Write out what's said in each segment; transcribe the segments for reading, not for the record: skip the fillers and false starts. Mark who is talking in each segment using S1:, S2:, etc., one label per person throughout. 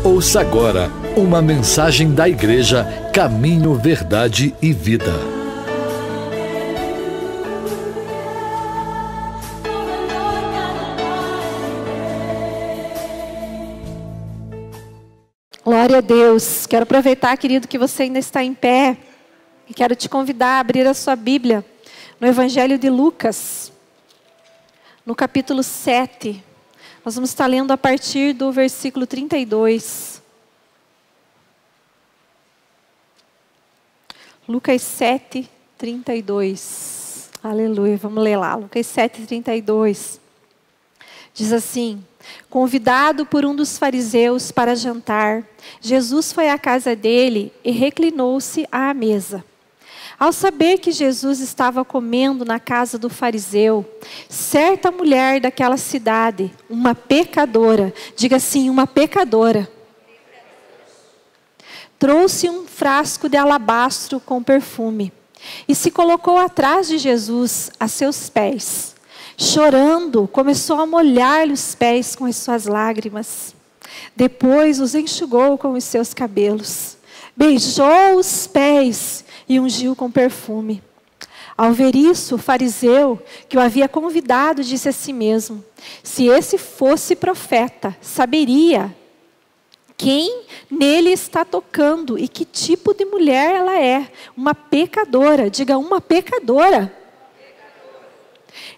S1: Ouça agora uma mensagem da Igreja Caminho, Verdade e Vida.
S2: Glória a Deus. Quero aproveitar, querido, que você ainda está em pé e quero te convidar a abrir a sua Bíblia no Evangelho de Lucas, no capítulo 7. Nós vamos estar lendo a partir do versículo 32. Lucas 7, 32. Aleluia, vamos ler lá. Lucas 7, 32. Diz assim: convidado por um dos fariseus para jantar, Jesus foi à casa dele e reclinou-se à mesa. Ao saber que Jesus estava comendo na casa do fariseu, certa mulher daquela cidade, uma pecadora, diga assim, uma pecadora, trouxe um frasco de alabastro com perfume e se colocou atrás de Jesus, a seus pés. Chorando, começou a molhar-lhe os pés com as suas lágrimas. Depois os enxugou com os seus cabelos, beijou os pés e ungiu com perfume. Ao ver isso, o fariseu que o havia convidado disse a si mesmo: se esse fosse profeta, saberia quem nele está tocando e que tipo de mulher ela é. Uma pecadora, diga, uma pecadora.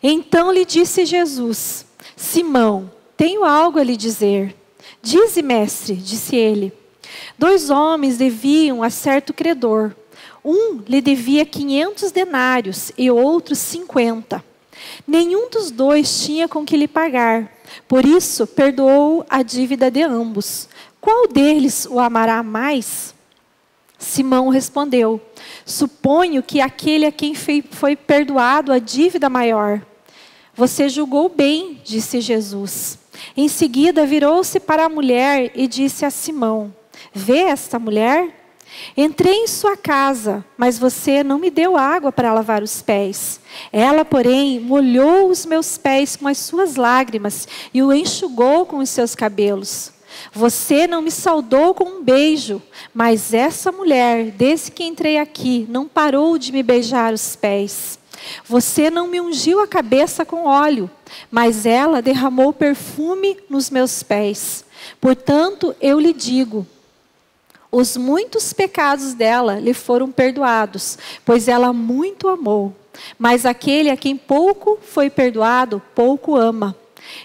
S2: Então lhe disse Jesus: Simão, tenho algo a lhe dizer. Dize, mestre, disse ele. 2 homens deviam a certo credor. Um lhe devia 500 denários e outro 50. Nenhum dos dois tinha com que lhe pagar. Por isso, perdoou a dívida de ambos. Qual deles o amará mais? Simão respondeu: suponho que aquele a quem foi perdoado a dívida maior. Você julgou bem, disse Jesus. Em seguida, virou-se para a mulher e disse a Simão: vê esta mulher? Entrei em sua casa, mas você não me deu água para lavar os pés. Ela, porém, molhou os meus pés com as suas lágrimas e o enxugou com os seus cabelos. Você não me saudou com um beijo, mas essa mulher, desde que entrei aqui, não parou de me beijar os pés. Você não me ungiu a cabeça com óleo, mas ela derramou perfume nos meus pés. Portanto, eu lhe digo, os muitos pecados dela lhe foram perdoados, pois ela muito amou. Mas aquele a quem pouco foi perdoado, pouco ama.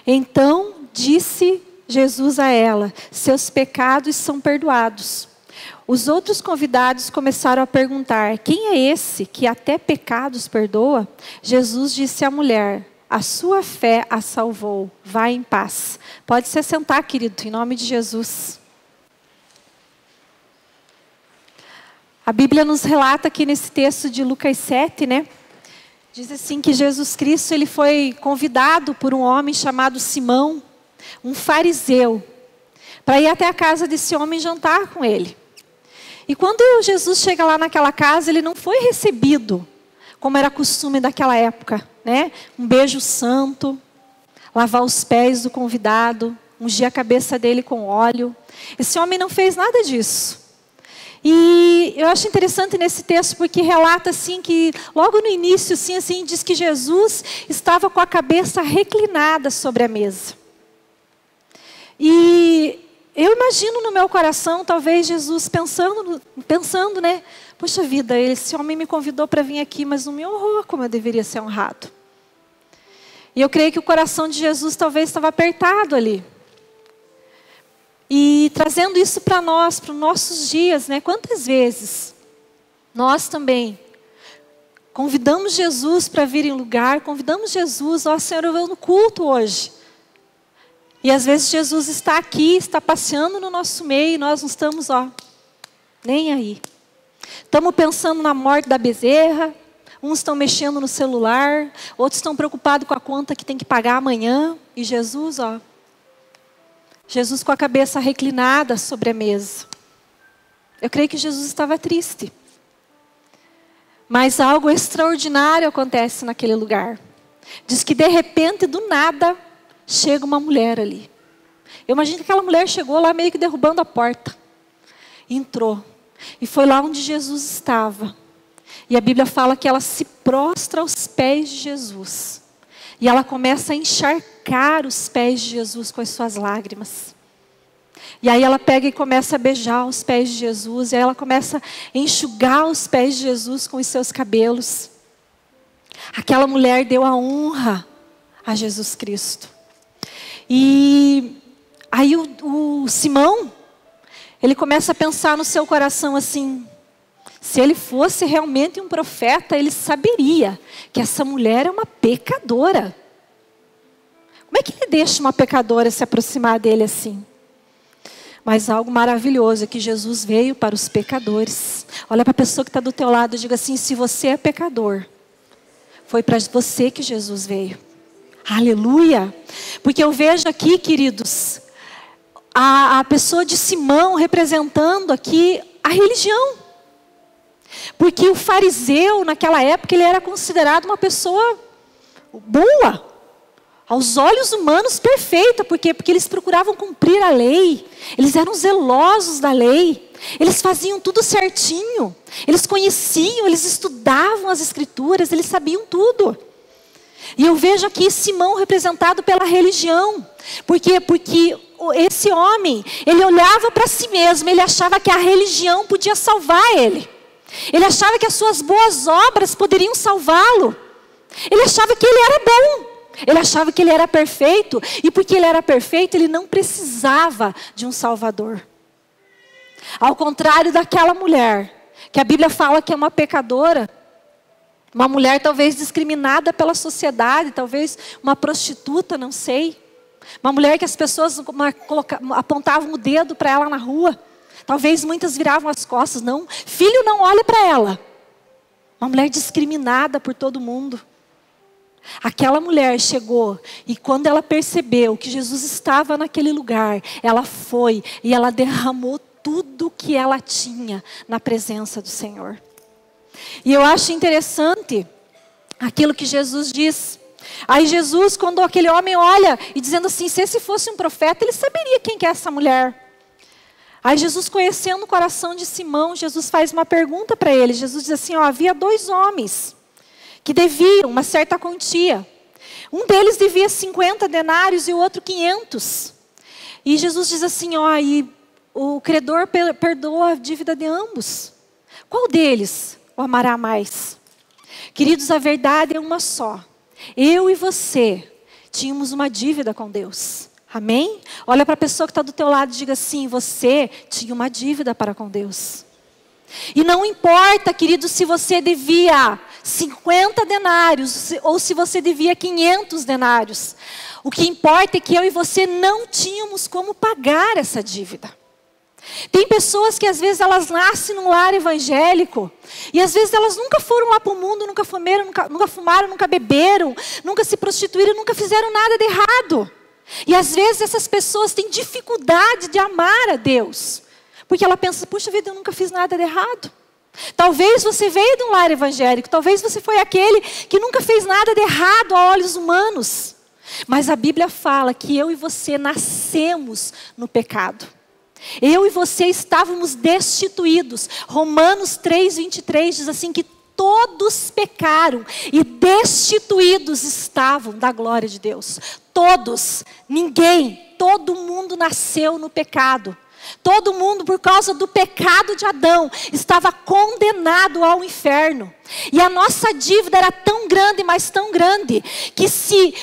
S2: Então disse Jesus a ela: seus pecados são perdoados. Os outros convidados começaram a perguntar: quem é esse que até pecados perdoa? Jesus disse à mulher: a sua fé a salvou. Vá em paz. Pode se assentar, querido, em nome de Jesus. A Bíblia nos relata aqui nesse texto de Lucas 7, né? Diz assim que Jesus Cristo ele foi convidado por um homem chamado Simão, um fariseu, para ir até a casa desse homem jantar com ele. E quando Jesus chega lá naquela casa, ele não foi recebido, como era costume daquela época, né? Um beijo santo, lavar os pés do convidado, ungir a cabeça dele com óleo. Esse homem não fez nada disso. E eu acho interessante nesse texto porque relata assim que logo no início assim diz que Jesus estava com a cabeça reclinada sobre a mesa. E eu imagino no meu coração talvez Jesus pensando, né? Poxa vida, esse homem me convidou para vir aqui, mas não me honrou como eu deveria ser honrado. E eu creio que o coração de Jesus talvez estava apertado ali. E trazendo isso para nós, para os nossos dias, né? Quantas vezes nós também convidamos Jesus para vir em lugar, convidamos Jesus, ó Senhor, eu vou no culto hoje. E às vezes Jesus está aqui, está passeando no nosso meio e nós não estamos, nem aí. Estamos pensando na morte da bezerra, uns estão mexendo no celular, outros estão preocupados com a conta que tem que pagar amanhã. E Jesus, Jesus com a cabeça reclinada sobre a mesa. Eu creio que Jesus estava triste. Mas algo extraordinário acontece naquele lugar. Diz que de repente, do nada, chega uma mulher ali. Eu imagino que aquela mulher chegou lá meio que derrubando a porta. Entrou. E foi lá onde Jesus estava. E a Bíblia fala que ela se prostra aos pés de Jesus. E ela começa a encharcar os pés de Jesus com as suas lágrimas. E aí ela pega e começa a beijar os pés de Jesus. E aí ela começa a enxugar os pés de Jesus com os seus cabelos. Aquela mulher deu a honra a Jesus Cristo. E aí o Simão, ele começa a pensar no seu coração assim: se ele fosse realmente um profeta, ele saberia que essa mulher é uma pecadora. Como é que ele deixa uma pecadora se aproximar dele assim? Mas algo maravilhoso é que Jesus veio para os pecadores. Olha para a pessoa que está do teu lado e diga assim: se você é pecador, foi para você que Jesus veio. Aleluia! Porque eu vejo aqui, queridos, a pessoa de Simão representando aqui a religião. Porque o fariseu, naquela época, ele era considerado uma pessoa boa. Aos olhos humanos, perfeita. Por quê? Porque eles procuravam cumprir a lei. Eles eram zelosos da lei. Eles faziam tudo certinho. Eles conheciam, eles estudavam as escrituras, eles sabiam tudo. E eu vejo aqui Simão representado pela religião. Por quê? Porque esse homem, ele olhava para si mesmo, ele achava que a religião podia salvar ele. Ele achava que as suas boas obras poderiam salvá-lo. Ele achava que ele era bom. Ele achava que ele era perfeito. E porque ele era perfeito, ele não precisava de um Salvador. Ao contrário daquela mulher, que a Bíblia fala que é uma pecadora. Uma mulher talvez discriminada pela sociedade, talvez uma prostituta, não sei. Uma mulher que as pessoas apontavam o dedo para ela na rua. Talvez muitas viravam as costas. Não, filho, não olhe para ela. Uma mulher discriminada por todo mundo. Aquela mulher chegou e quando ela percebeu que Jesus estava naquele lugar, ela foi e ela derramou tudo o que ela tinha na presença do Senhor. E eu acho interessante aquilo que Jesus diz. Aí Jesus, quando aquele homem olha e dizendo assim, se esse fosse um profeta, ele saberia quem que é essa mulher. Aí Jesus, conhecendo o coração de Simão, Jesus faz uma pergunta para ele. Jesus diz assim, havia 2 homens que deviam uma certa quantia. Um deles devia 50 denários e o outro 500. E Jesus diz assim, e o credor perdoou a dívida de ambos. Qual deles o amará mais? Queridos, a verdade é uma só. Eu e você tínhamos uma dívida com Deus. Amém? Olha para a pessoa que está do teu lado e diga assim, você tinha uma dívida para com Deus. E não importa, querido, se você devia 50 denários ou se você devia 500 denários. O que importa é que eu e você não tínhamos como pagar essa dívida. Tem pessoas que às vezes elas nascem num lar evangélico e às vezes elas nunca foram lá para o mundo, nunca fumaram, nunca beberam, nunca se prostituíram, nunca fizeram nada de errado. E às vezes essas pessoas têm dificuldade de amar a Deus. Porque ela pensa, puxa vida, eu nunca fiz nada de errado. Talvez você veio de um lar evangélico, talvez você foi aquele que nunca fez nada de errado a olhos humanos. Mas a Bíblia fala que eu e você nascemos no pecado. Eu e você estávamos destituídos. Romanos 3:23 diz assim que todos pecaram e destituídos estavam da glória de Deus. Todos, ninguém, todo mundo nasceu no pecado. Todo mundo, por causa do pecado de Adão, estava condenado ao inferno. E a nossa dívida era tão grande, mas tão grande, que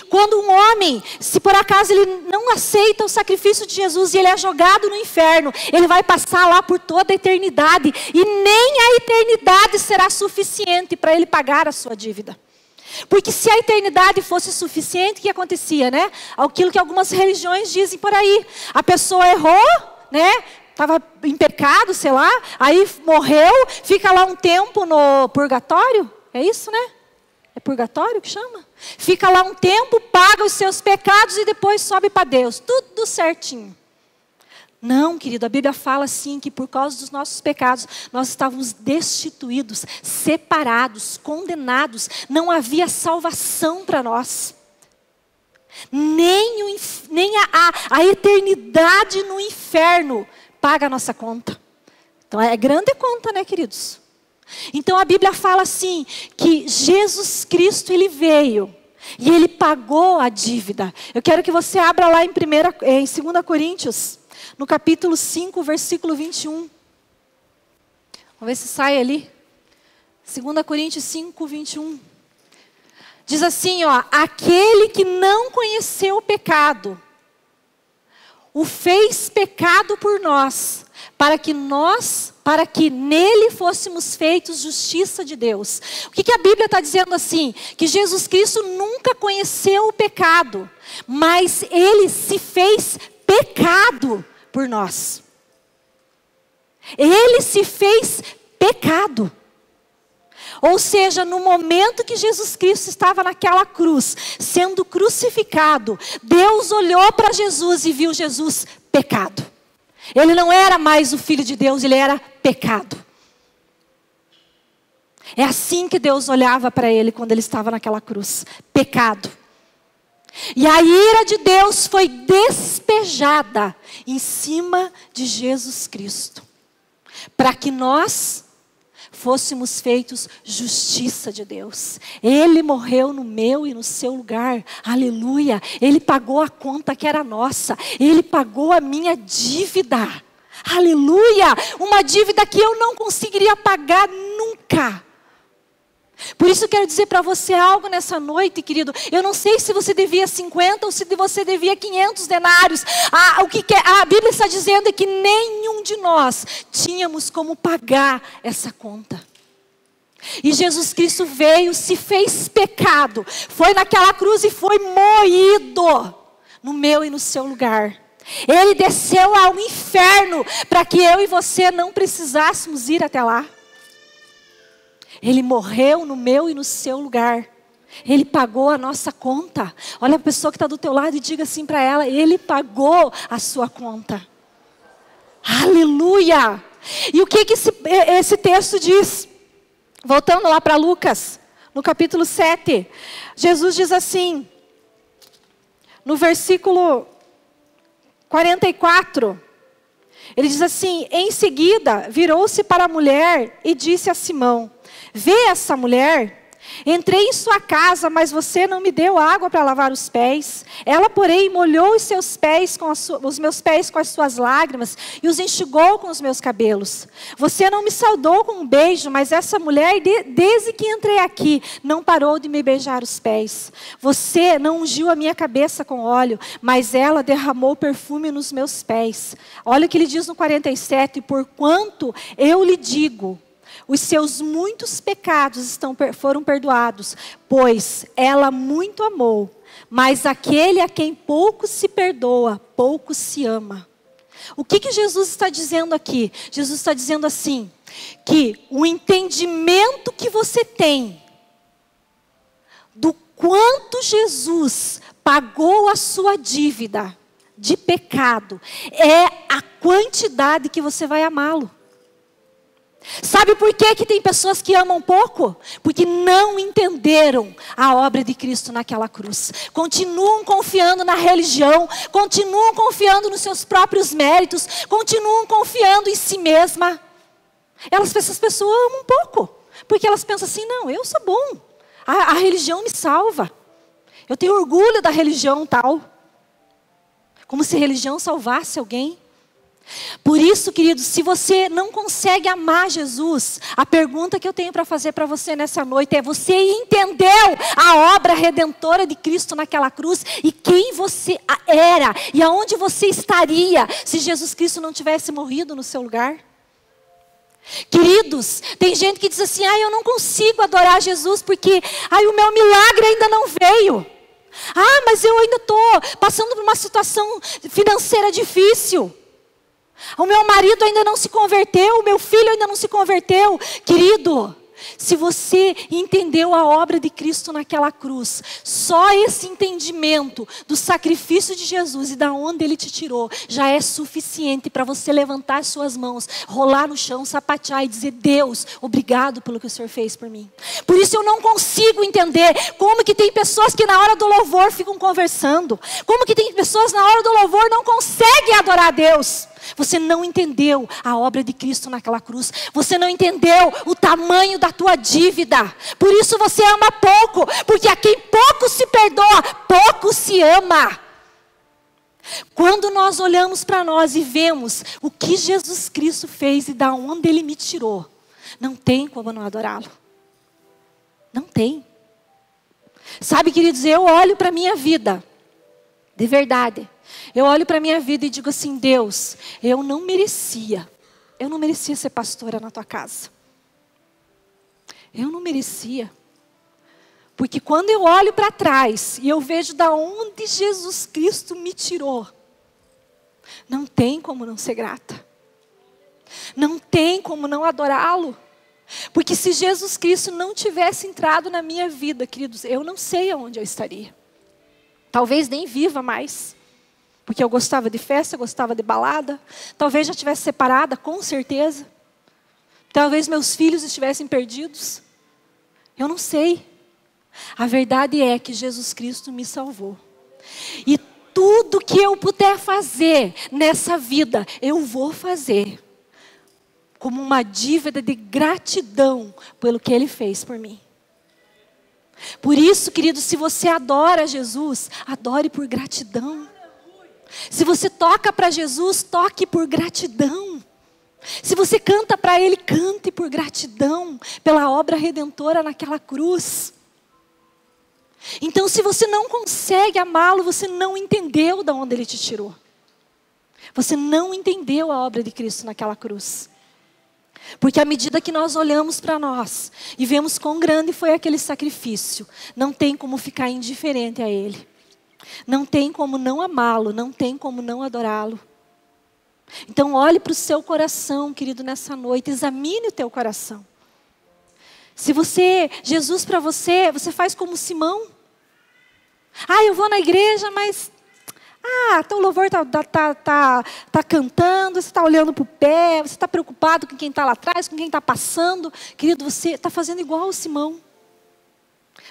S2: quando um homem, se por acaso ele não aceita o sacrifício de Jesus e ele é jogado no inferno, ele vai passar lá por toda a eternidade. E nem a eternidade será suficiente para ele pagar a sua dívida. Porque se a eternidade fosse suficiente, o que acontecia, né? Aquilo que algumas religiões dizem por aí. A pessoa errou, né? Estava em pecado, sei lá, aí morreu, fica lá um tempo no purgatório, é isso, né? É purgatório que chama? Fica lá um tempo, paga os seus pecados e depois sobe para Deus, tudo certinho. Não, querido, a Bíblia fala assim que por causa dos nossos pecados, nós estávamos destituídos, separados, condenados, não havia salvação para nós. Nem a eternidade no inferno paga a nossa conta. Então é grande conta, né, queridos? Então a Bíblia fala assim, que Jesus Cristo, Ele veio e Ele pagou a dívida. Eu quero que você abra lá em 2 Coríntios, no capítulo 5, versículo 21. Vamos ver se sai ali. 2 Coríntios 5, 21. Diz assim, ó: aquele que não conheceu o pecado, o fez pecado por nós, para que nele fôssemos feitos justiça de Deus. O que a Bíblia está dizendo assim? Que Jesus Cristo nunca conheceu o pecado, mas Ele se fez pecado por nós. Ele se fez pecado. Ou seja, no momento que Jesus Cristo estava naquela cruz, sendo crucificado, Deus olhou para Jesus e viu Jesus pecado. Ele não era mais o Filho de Deus, Ele era pecado. É assim que Deus olhava para Ele quando Ele estava naquela cruz, pecado. E a ira de Deus foi despejada em cima de Jesus Cristo, para que nós fôssemos feitos justiça de Deus. Ele morreu no meu e no seu lugar. Aleluia. Ele pagou a conta que era nossa. Ele pagou a minha dívida. Aleluia. Uma dívida que eu não conseguiria pagar nunca. Por isso eu quero dizer para você algo nessa noite, querido. Eu não sei se você devia 50 ou se você devia 500 denários. A Bíblia está dizendo é que nenhum de nós tínhamos como pagar essa conta. E Jesus Cristo veio, se fez pecado, foi naquela cruz e foi moído no meu e no seu lugar. Ele desceu ao inferno para que eu e você não precisássemos ir até lá. Ele morreu no meu e no seu lugar. Ele pagou a nossa conta. Olha a pessoa que está do teu lado e diga assim para ela: Ele pagou a sua conta. Aleluia! E o que esse texto diz? Voltando lá para Lucas, no capítulo 7. Jesus diz assim, no versículo 44. Ele diz assim: em seguida, virou-se para a mulher e disse a Simão: vê essa mulher? Entrei em sua casa, mas você não me deu água para lavar os pés. Ela, porém, molhou os meus pés com as suas lágrimas e os enxugou com os meus cabelos. Você não me saudou com um beijo, mas essa mulher, desde que entrei aqui, não parou de me beijar os pés. Você não ungiu a minha cabeça com óleo, mas ela derramou perfume nos meus pés. Olha o que ele diz no 47, porquanto eu lhe digo, os seus muitos pecados foram perdoados, pois ela muito amou. Mas aquele a quem pouco se perdoa, pouco se ama. O que Jesus está dizendo aqui? Jesus está dizendo assim, que o entendimento que você tem do quanto Jesus pagou a sua dívida de pecado, é a quantidade que você vai amá-lo. Sabe por que tem pessoas que amam pouco? Porque não entenderam a obra de Cristo naquela cruz. Continuam confiando na religião, continuam confiando nos seus próprios méritos, continuam confiando em si mesma. Essas pessoas amam pouco, porque elas pensam assim, não, eu sou bom, a religião me salva. Eu tenho orgulho da religião tal. Como se a religião salvasse alguém. Por isso, queridos, se você não consegue amar Jesus, a pergunta que eu tenho para fazer para você nessa noite é: você entendeu a obra redentora de Cristo naquela cruz? E quem você era? E aonde você estaria se Jesus Cristo não tivesse morrido no seu lugar? Queridos, tem gente que diz assim: eu não consigo adorar Jesus porque o meu milagre ainda não veio. Mas eu ainda estou passando por uma situação financeira difícil. O meu marido ainda não se converteu, o meu filho ainda não se converteu. Querido, Se você entendeu a obra de Cristo naquela cruz, só esse entendimento do sacrifício de Jesus e da onde Ele te tirou, já é suficiente para você levantar as suas mãos, rolar no chão, sapatear e dizer: Deus, obrigado pelo que o Senhor fez por mim. Por isso eu não consigo entender como que tem pessoas que na hora do louvor ficam conversando, como que tem pessoas na hora do louvor não conseguem adorar a Deus. Você não entendeu a obra de Cristo naquela cruz. Você não entendeu o tamanho da tua dívida. Por isso você ama pouco. Porque a quem pouco se perdoa, pouco se ama. Quando nós olhamos para nós e vemos o que Jesus Cristo fez e da onde Ele me tirou, não tem como não adorá-lo. Não tem. Sabe, queridos, eu olho para a minha vida, de verdade. Eu olho para a minha vida e digo assim: Deus, eu não merecia ser pastora na tua casa. Eu não merecia. Porque quando eu olho para trás e eu vejo da onde Jesus Cristo me tirou, não tem como não ser grata. Não tem como não adorá-lo. Porque se Jesus Cristo não tivesse entrado na minha vida, queridos, eu não sei aonde eu estaria. Talvez nem viva mais. Porque eu gostava de festa, gostava de balada. Talvez já estivesse separada, com certeza. Talvez meus filhos estivessem perdidos. Eu não sei. A verdade é que Jesus Cristo me salvou. E tudo que eu puder fazer nessa vida, eu vou fazer. Como uma dívida de gratidão pelo que Ele fez por mim. Por isso, querido, se você adora Jesus, adore por gratidão. Se você toca para Jesus, toque por gratidão. Se você canta para Ele, cante por gratidão pela obra redentora naquela cruz. Então, se você não consegue amá-lo, você não entendeu de onde Ele te tirou. Você não entendeu a obra de Cristo naquela cruz. Porque à medida que nós olhamos para nós e vemos quão grande foi aquele sacrifício, não tem como ficar indiferente a Ele. Não tem como não amá-lo, não tem como não adorá-lo. Então olhe para o seu coração, querido, nessa noite, examine o teu coração. Se Jesus para você, você faz como Simão. Eu vou na igreja, mas o louvor tá cantando, você está olhando para o pé, você está preocupado com quem está lá atrás, com quem está passando. Querido, você está fazendo igual o Simão.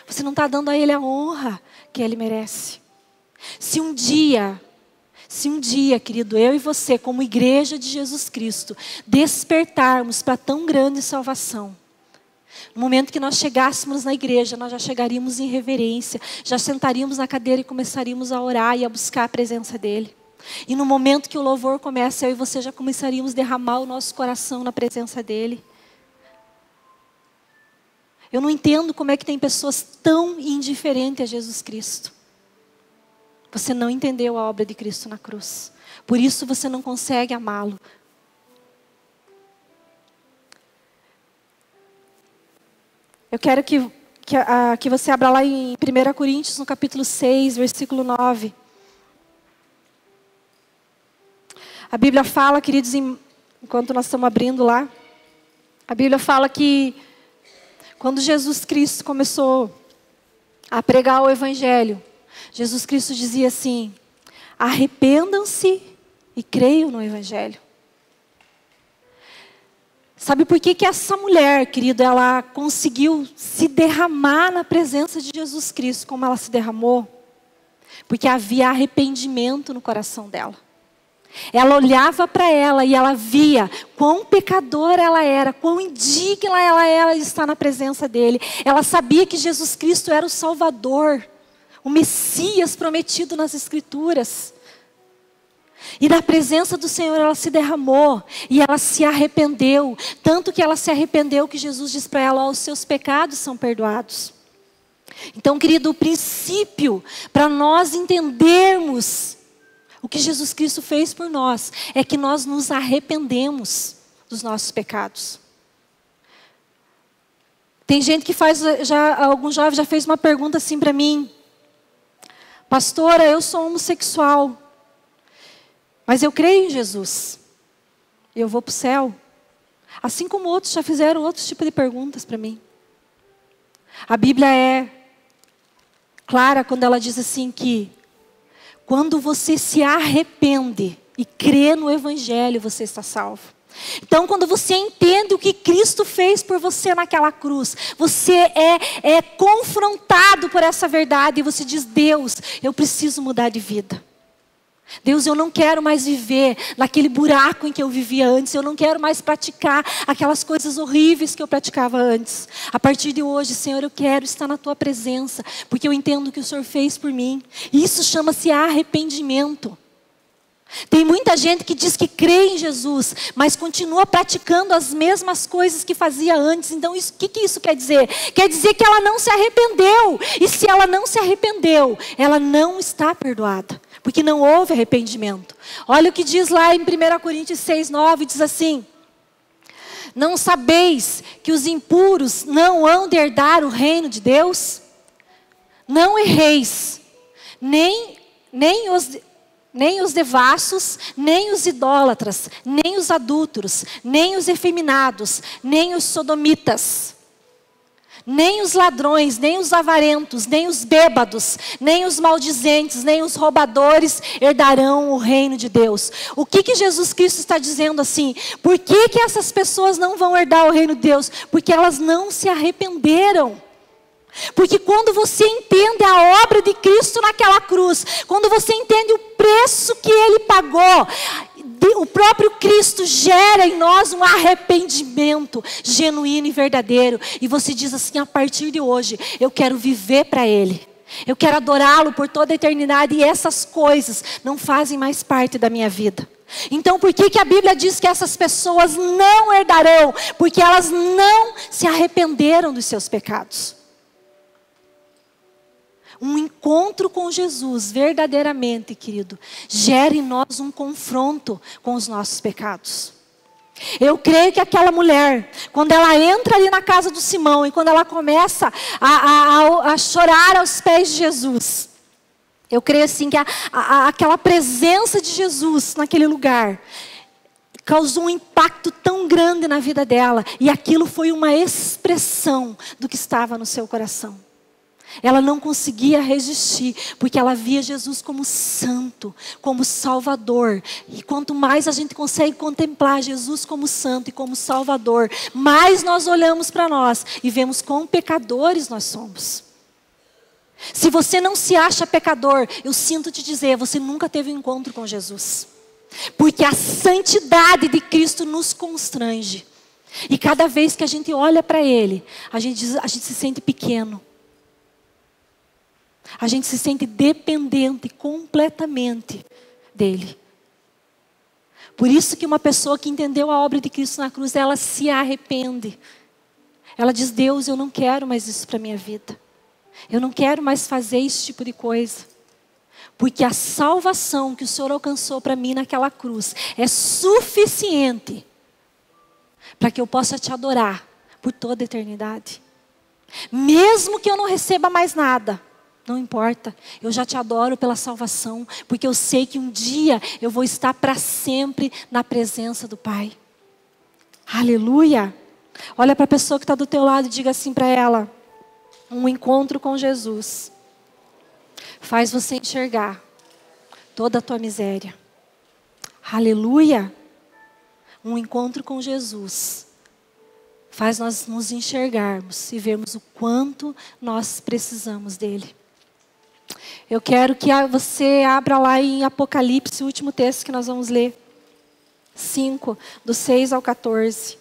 S2: Você não está dando a Ele a honra que Ele merece. Se um dia, querido, eu e você, como igreja de Jesus Cristo, despertarmos para tão grande salvação, no momento que nós chegássemos na igreja, nós já chegaríamos em reverência, já sentaríamos na cadeira e começaríamos a orar e a buscar a presença dEle. E no momento que o louvor começa, eu e você já começaríamos a derramar o nosso coração na presença dEle. Eu não entendo como é que tem pessoas tão indiferentes a Jesus Cristo. Você não entendeu a obra de Cristo na cruz. Por isso você não consegue amá-lo. Eu quero que você abra lá em 1 Coríntios, no capítulo 6, versículo 9. A Bíblia fala, queridos, enquanto nós estamos abrindo lá, a Bíblia fala que quando Jesus Cristo começou a pregar o Evangelho, Jesus Cristo dizia assim: arrependam-se e creiam no Evangelho. Sabe por que essa mulher, querido, ela conseguiu se derramar na presença de Jesus Cristo como ela se derramou? Porque havia arrependimento no coração dela. Ela olhava para ela e ela via quão pecadora ela era, quão indigna ela era de estar na presença dele. Ela sabia que Jesus Cristo era o Salvador, o Messias prometido nas Escrituras. E na presença do Senhor ela se derramou e ela se arrependeu. Tanto que ela se arrependeu que Jesus diz para ela: os seus pecados são perdoados. Então, querido, o princípio para nós entendermos o que Jesus Cristo fez por nós é que nós nos arrependemos dos nossos pecados. Tem gente que algum jovem já fez uma pergunta assim para mim: pastora, eu sou homossexual, mas eu creio em Jesus, eu vou para o céu? Assim como outros já fizeram outros tipos de perguntas para mim. A Bíblia é clara quando ela diz assim que quando você se arrepende e crê no Evangelho, você está salvo. Então, quando você entende o que Cristo fez por você naquela cruz, você é confrontado por essa verdade e você diz: Deus, eu preciso mudar de vida. Deus, eu não quero mais viver naquele buraco em que eu vivia antes. Eu não quero mais praticar aquelas coisas horríveis que eu praticava antes. A partir de hoje, Senhor, eu quero estar na Tua presença, porque eu entendo o que o Senhor fez por mim. E isso chama-se arrependimento. Tem muita gente que diz que crê em Jesus, mas continua praticando as mesmas coisas que fazia antes. Então, o que isso quer dizer? Quer dizer que ela não se arrependeu. E se ela não se arrependeu, ela não está perdoada, porque não houve arrependimento. Olha o que diz lá em 1 Coríntios 6:9, diz assim: não sabeis que os impuros não hão de herdar o reino de Deus? Não erreis, nem os devassos, nem os idólatras, nem os adúlteros, nem os efeminados, nem os sodomitas, nem os ladrões, nem os avarentos, nem os bêbados, nem os maldizentes, nem os roubadores herdarão o reino de Deus. O que Jesus Cristo está dizendo assim? Por que essas pessoas não vão herdar o reino de Deus? Porque elas não se arrependeram. Porque quando você entende a obra de Cristo naquela cruz, quando você entende o preço que Ele pagou, o próprio Cristo gera em nós um arrependimento genuíno e verdadeiro. E você diz assim: a partir de hoje, eu quero viver para Ele. Eu quero adorá-lo por toda a eternidade e essas coisas não fazem mais parte da minha vida. Então, por que a Bíblia diz que essas pessoas não herdarão? Porque elas não se arrependeram dos seus pecados. Um encontro com Jesus, verdadeiramente, querido, gera em nós um confronto com os nossos pecados. Eu creio que aquela mulher, quando ela entra ali na casa do Simão e quando ela começa a chorar aos pés de Jesus, eu creio assim que aquela presença de Jesus naquele lugar causou um impacto tão grande na vida dela, e aquilo foi uma expressão do que estava no seu coração. Ela não conseguia resistir, porque ela via Jesus como santo, como salvador. E quanto mais a gente consegue contemplar Jesus como santo e como salvador, mais nós olhamos para nós e vemos quão pecadores nós somos. Se você não se acha pecador, eu sinto te dizer, você nunca teve um encontro com Jesus. Porque a santidade de Cristo nos constrange. E cada vez que a gente olha para Ele, a gente se sente pequeno. A gente se sente dependente completamente dele. Por isso que uma pessoa que entendeu a obra de Cristo na cruz, ela se arrepende. Ela diz: Deus, eu não quero mais isso para a minha vida. Eu não quero mais fazer esse tipo de coisa. Porque a salvação que o Senhor alcançou para mim naquela cruz é suficiente para que eu possa te adorar por toda a eternidade. Mesmo que eu não receba mais nada, não importa, eu já te adoro pela salvação, porque eu sei que um dia eu vou estar para sempre na presença do Pai. Aleluia! Olha para a pessoa que está do teu lado e diga assim para ela: um encontro com Jesus faz você enxergar toda a tua miséria. Aleluia! Um encontro com Jesus faz nós nos enxergarmos e vermos o quanto nós precisamos dele. Eu quero que você abra lá em Apocalipse, o último texto que nós vamos ler. 5, do 6 ao 14.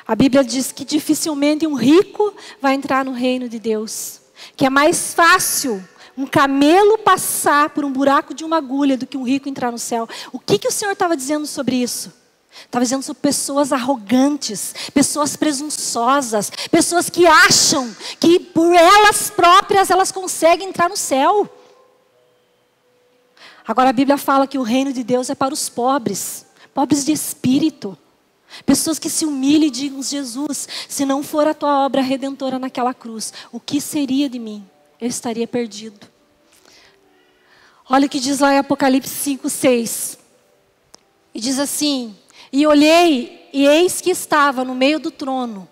S2: A Bíblia diz que dificilmente um rico vai entrar no reino de Deus. Que é mais fácil um camelo passar por um buraco de uma agulha do que um rico entrar no céu. O que o Senhor estava dizendo sobre isso? Estava dizendo sobre pessoas arrogantes, pessoas presunçosas, pessoas que acham que por elas próprias elas conseguem entrar no céu. Agora a Bíblia fala que o reino de Deus é para os pobres, pobres de espírito. Pessoas que se humilham e digam: Jesus, se não for a tua obra redentora naquela cruz, o que seria de mim? Eu estaria perdido. Olha o que diz lá em Apocalipse 5, 6. E diz assim: e olhei, e eis que estava no meio do trono,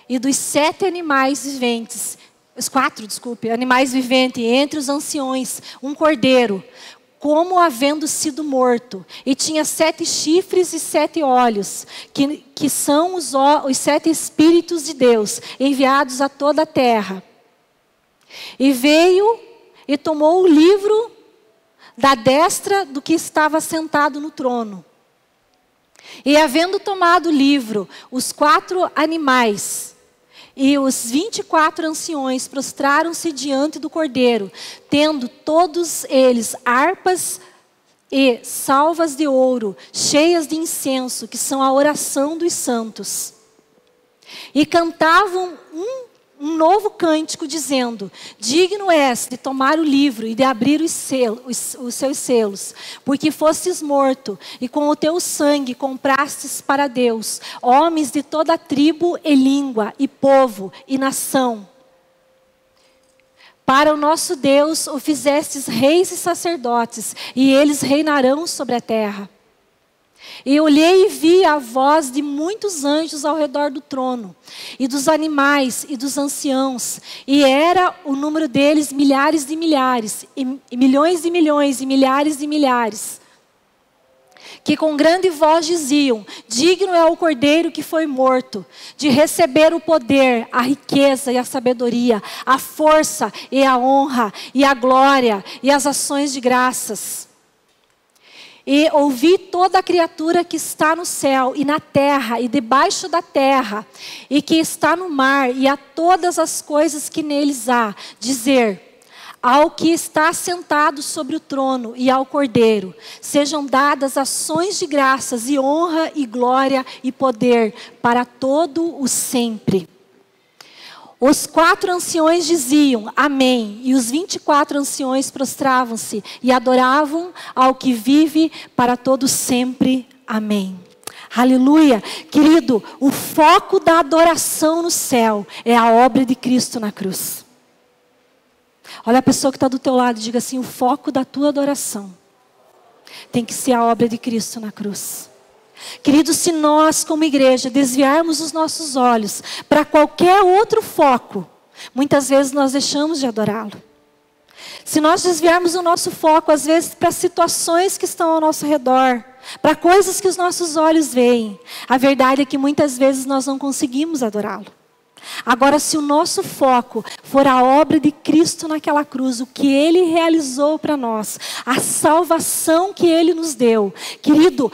S2: E dos 7 animais viventes, os 4, desculpe, animais viventes, entre os anciões, um cordeiro, como havendo sido morto. E tinha 7 chifres e 7 olhos, que são os 7 Espíritos de Deus, enviados a toda a terra. E veio e tomou o livro da destra do que estava sentado no trono. E havendo tomado o livro, os 4 animais e os 24 anciões prostraram-se diante do cordeiro, tendo todos eles harpas e salvas de ouro, cheias de incenso, que são a oração dos santos. E cantavam um novo cântico, dizendo: digno és de tomar o livro e de abrir os seus selos, porque fostes morto, e com o teu sangue comprastes para Deus homens de toda tribo e língua, e povo, e nação. Para o nosso Deus o fizestes reis e sacerdotes, e eles reinarão sobre a terra. E olhei e vi a voz de muitos anjos ao redor do trono, e dos animais e dos anciãos, e era o número deles milhares de milhares, e milhões de milhões, e milhares de milhares, que com grande voz diziam: digno é o cordeiro que foi morto, de receber o poder, a riqueza e a sabedoria, a força e a honra, e a glória e as ações de graças. E ouvi toda a criatura que está no céu e na terra e debaixo da terra, e que está no mar, e a todas as coisas que neles há, dizer: ao que está sentado sobre o trono e ao Cordeiro, sejam dadas ações de graças e honra e glória e poder para todo o sempre. Os 4 anciões diziam: amém. E os 24 anciões prostravam-se e adoravam ao que vive para todo sempre. Amém. Aleluia. Querido, o foco da adoração no céu é a obra de Cristo na cruz. Olha a pessoa que está do teu lado e diga assim: o foco da tua adoração tem que ser a obra de Cristo na cruz. Queridos, se nós como igreja desviarmos os nossos olhos para qualquer outro foco, muitas vezes nós deixamos de adorá-lo. Se nós desviarmos o nosso foco, às vezes, para situações que estão ao nosso redor, para coisas que os nossos olhos veem, a verdade é que muitas vezes nós não conseguimos adorá-lo. Agora, se o nosso foco for a obra de Cristo naquela cruz, o que Ele realizou para nós, a salvação que Ele nos deu, querido,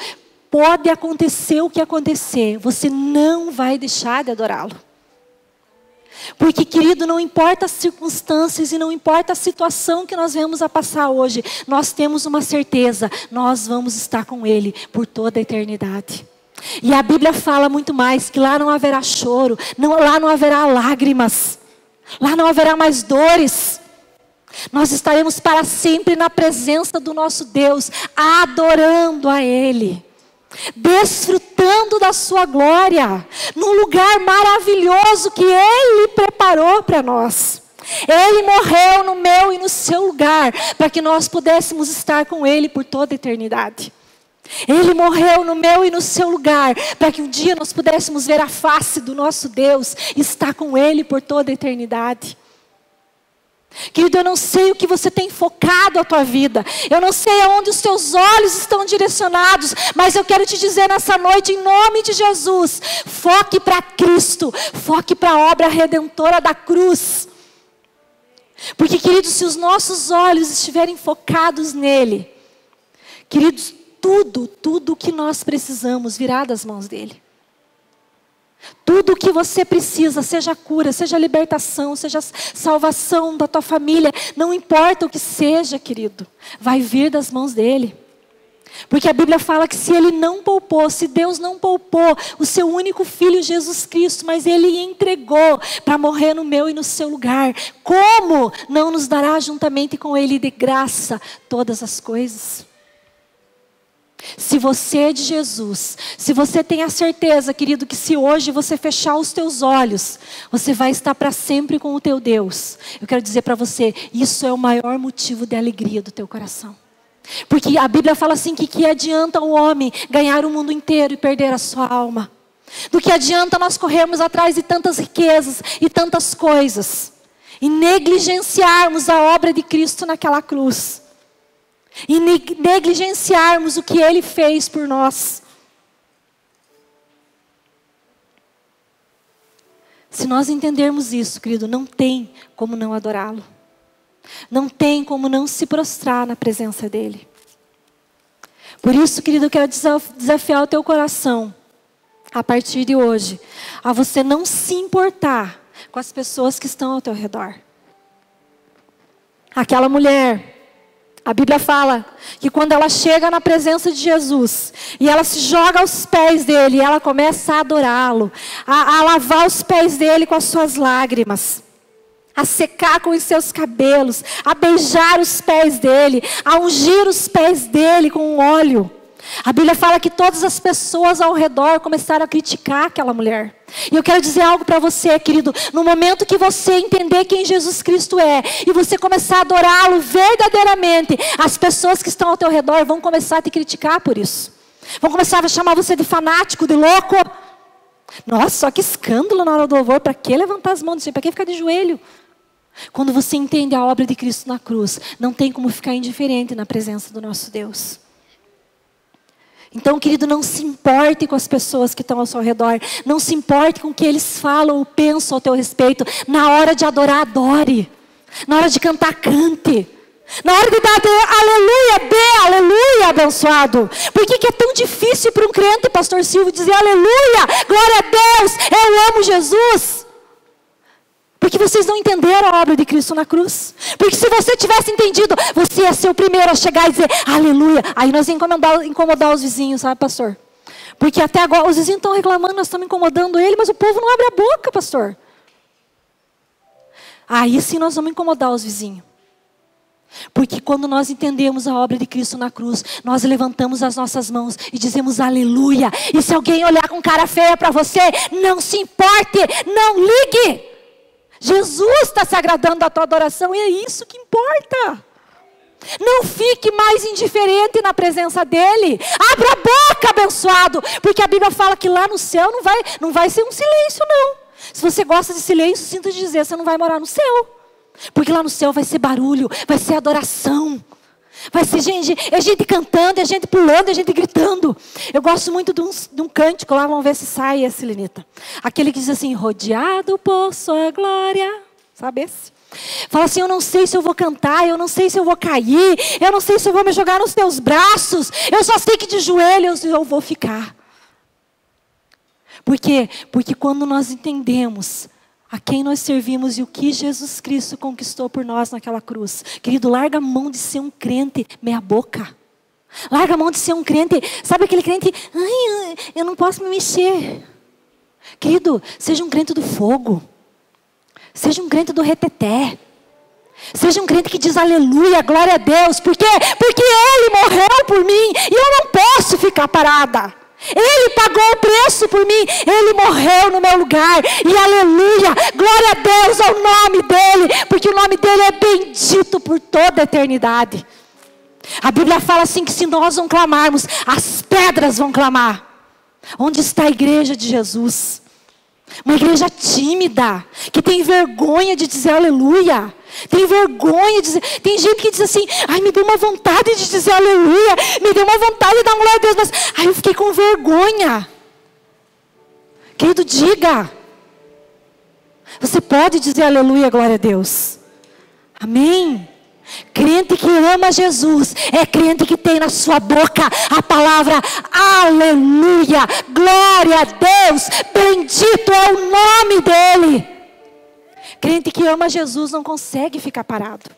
S2: pode acontecer o que acontecer, você não vai deixar de adorá-lo. Porque, querido, não importa as circunstâncias e não importa a situação que nós vamos a passar hoje, nós temos uma certeza: nós vamos estar com Ele por toda a eternidade. E a Bíblia fala muito mais, que lá não haverá choro, lá não haverá lágrimas, lá não haverá mais dores. Nós estaremos para sempre na presença do nosso Deus, adorando a Ele, desfrutando da sua glória, num lugar maravilhoso que Ele preparou para nós. Ele morreu no meu e no seu lugar, para que nós pudéssemos estar com Ele por toda a eternidade. Ele morreu no meu e no seu lugar, para que um dia nós pudéssemos ver a face do nosso Deus e estar com Ele por toda a eternidade. Querido, eu não sei o que você tem focado a tua vida, eu não sei aonde os teus olhos estão direcionados, mas eu quero te dizer nessa noite, em nome de Jesus: foque para Cristo, foque para a obra redentora da cruz. Porque, queridos, se os nossos olhos estiverem focados nele, queridos, tudo o que nós precisamos virá das mãos dele. Tudo o que você precisa, seja cura, seja libertação, seja salvação da tua família, não importa o que seja, querido, vai vir das mãos dele. Porque a Bíblia fala que se ele não poupou, se Deus não poupou o seu único filho Jesus Cristo, mas ele entregou para morrer no meu e no seu lugar, como não nos dará juntamente com ele de graça todas as coisas? Se você é de Jesus, se você tem a certeza, querido, que se hoje você fechar os teus olhos, você vai estar para sempre com o teu Deus, eu quero dizer para você, isso é o maior motivo de alegria do teu coração. Porque a Bíblia fala assim, que adianta o homem ganhar o mundo inteiro e perder a sua alma? Do que adianta nós corrermos atrás de tantas riquezas e tantas coisas e negligenciarmos a obra de Cristo naquela cruz. E negligenciarmos o que Ele fez por nós. Se nós entendermos isso, querido, não tem como não adorá-lo. Não tem como não se prostrar na presença dEle. Por isso, querido, eu quero desafiar o teu coração, a partir de hoje, a você não se importar com as pessoas que estão ao teu redor. Aquela mulher, a Bíblia fala que quando ela chega na presença de Jesus e ela se joga aos pés dele, e ela começa a adorá-lo, a lavar os pés dele com as suas lágrimas, a secar com os seus cabelos, a beijar os pés dele, a ungir os pés dele com um óleo. A Bíblia fala que todas as pessoas ao redor começaram a criticar aquela mulher. E eu quero dizer algo para você, querido. No momento que você entender quem Jesus Cristo é e você começar a adorá-lo verdadeiramente, as pessoas que estão ao teu redor vão começar a te criticar por isso. Vão começar a chamar você de fanático, de louco. Nossa, só que escândalo na hora do louvor. Para que levantar as mãos? Para que ficar de joelho? Quando você entende a obra de Cristo na cruz, não tem como ficar indiferente na presença do nosso Deus. Então, querido, não se importe com as pessoas que estão ao seu redor. Não se importe com o que eles falam ou pensam ao teu respeito. Na hora de adorar, adore. Na hora de cantar, cante. Na hora de dar aleluia, dê aleluia, abençoado. Por que é tão difícil para um crente, pastor Silvio, dizer aleluia, glória a Deus, eu amo Jesus? Porque vocês não entenderam a obra de Cristo na cruz. Porque se você tivesse entendido, você ia ser o primeiro a chegar e dizer aleluia. Aí nós íamos incomodar os vizinhos, sabe, pastor? Porque até agora os vizinhos estão reclamando, nós estamos incomodando ele, mas o povo não abre a boca, pastor. Aí sim nós vamos incomodar os vizinhos. Porque quando nós entendemos a obra de Cristo na cruz, nós levantamos as nossas mãos e dizemos aleluia. E se alguém olhar com cara feia para você, não se importe, não ligue. Jesus está se agradando da tua adoração e é isso que importa. Não fique mais indiferente na presença dEle. Abra a boca, abençoado. Porque a Bíblia fala que lá no céu não vai ser um silêncio, não. Se você gosta de silêncio, sinto dizer, você não vai morar no céu. Porque lá no céu vai ser barulho, vai ser adoração. Vai ser gente cantando, é gente pulando, é gente gritando. Eu gosto muito de um cântico lá, vamos ver se sai esse, Lenita. Aquele que diz assim, rodeado por sua glória. Sabe esse? Fala assim, eu não sei se eu vou cantar, eu não sei se eu vou cair, eu não sei se eu vou me jogar nos teus braços, eu só sei que de joelhos eu vou ficar. Por quê? Porque quando nós entendemos a quem nós servimos e o que Jesus Cristo conquistou por nós naquela cruz. Querido, larga a mão de ser um crente meia boca. Larga a mão de ser um crente, sabe aquele crente, ai, eu não posso me mexer. Querido, seja um crente do fogo. Seja um crente do reteté. Seja um crente que diz aleluia, glória a Deus. Por quê? Porque Ele morreu por mim e eu não posso ficar parada. Ele pagou o preço por mim. Ele morreu no meu lugar. E aleluia, glória a Deus ao nome dEle. Porque o nome dEle é bendito por toda a eternidade. A Bíblia fala assim que se nós não clamarmos, as pedras vão clamar. Onde está a igreja de Jesus? Uma igreja tímida, que tem vergonha de dizer aleluia. Tem vergonha de dizer. Tem gente que diz assim, ai, me deu uma vontade de dizer aleluia, me deu uma vontade de dar glória a Deus, mas ai, eu fiquei com vergonha. Querido, diga. Você pode dizer aleluia, glória a Deus. Amém. Crente que ama Jesus é crente que tem na sua boca a palavra aleluia, glória a Deus, bendito é o nome dEle. Crente que ama Jesus não consegue ficar parado.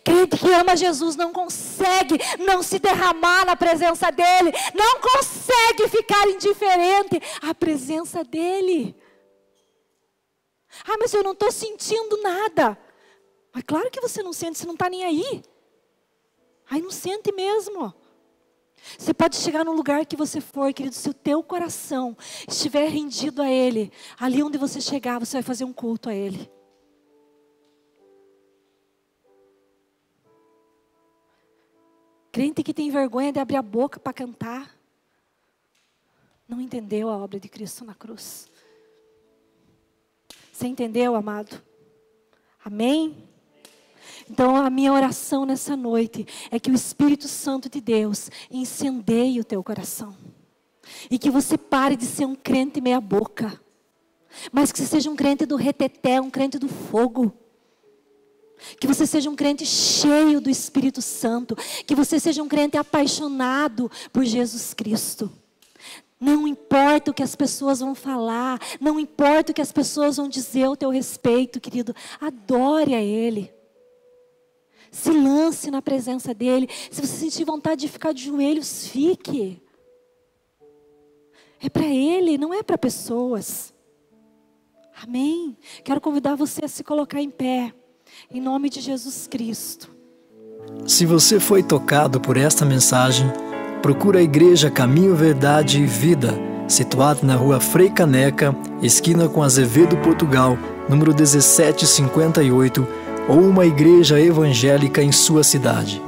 S2: Crente que ama Jesus não consegue não se derramar na presença dEle. Não consegue ficar indiferente à presença dEle. Ah, mas eu não estou sentindo nada. Mas claro que você não sente, você não está nem aí. Aí não sente mesmo. Você pode chegar no lugar que você for, querido, se o teu coração estiver rendido a Ele, ali onde você chegar, você vai fazer um culto a Ele. Crente que tem vergonha de abrir a boca para cantar. não entendeu a obra de Cristo na cruz. Você entendeu, amado? Amém? Então a minha oração nessa noite é que o Espírito Santo de Deus incendeie o teu coração. E que você pare de ser um crente meia boca. Mas que você seja um crente do reteté, um crente do fogo. Que você seja um crente cheio do Espírito Santo. Que você seja um crente apaixonado por Jesus Cristo. Não importa o que as pessoas vão falar. Não importa o que as pessoas vão dizer ao teu respeito, querido. Adore a Ele. Se lance na presença dEle. Se você sentir vontade de ficar de joelhos, fique. É para Ele, não é para pessoas. Amém? Quero convidar você a se colocar em pé. Em nome de Jesus Cristo.
S3: Se você foi tocado por esta mensagem, procura a Igreja Caminho, Verdade e Vida, situada na rua Frei Caneca, esquina com Azevedo, Portugal, número 1758, ou uma igreja evangélica em sua cidade.